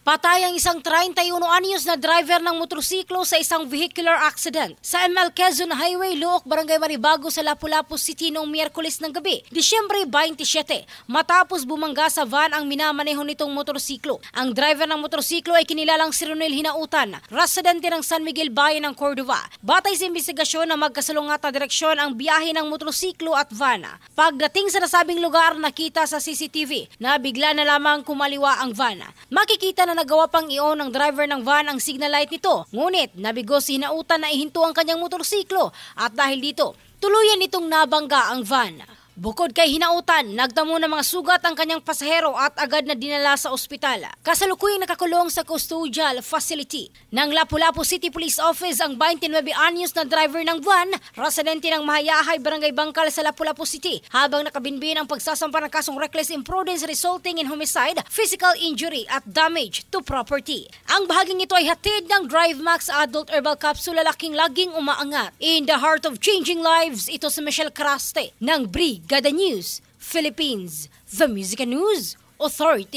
Patay ang isang 31 anyos na driver ng motorsiklo sa isang vehicular accident sa ML Quezon Highway, Luok, Barangay Maribago sa Lapu-Lapu City noong Miyerkules ng gabi, Disyembre 27, matapos bumangga sa van ang minamaneho nitong motorsiklo. Ang driver ng motorsiklo ay kinilalang si Ronel Hinautan, residente ng San Miguel Bayan ng Cordova. Batay sa investigasyon na magkasalungat na direksyon ang biyahe ng motorsiklo at van. Pagdating sa nasabing lugar, nakita sa CCTV na bigla na lamang kumaliwa ang van. Makikita na nagawa pang i-on ng driver ng van ang signal light nito. Ngunit nabigo si Hinautan na ihinto ang kanyang motorsiklo at dahil dito, tuluyan itong nabangga ang van. Bukod kay Hinautan, nagtamo ng mga sugat ang kanyang pasahero at agad na dinala sa ospital. Kasalukuyang nakakulong sa custodial facility ng Lapu-Lapu City Police Office ang 29 anyos na driver ng van, residente ng Mahayahay, Barangay Bangkal sa Lapu-Lapu City, habang nakabinbin ang pagsasampa ng kasong reckless imprudence resulting in homicide, physical injury at damage to property. Ang bahaging ito ay hatid ng DriveMax Adult Herbal Capsule, lalaking laging umaangat. In the heart of changing lives, ito si Michelle Caraste ng Brigada News Philippines, the Music and News Authority.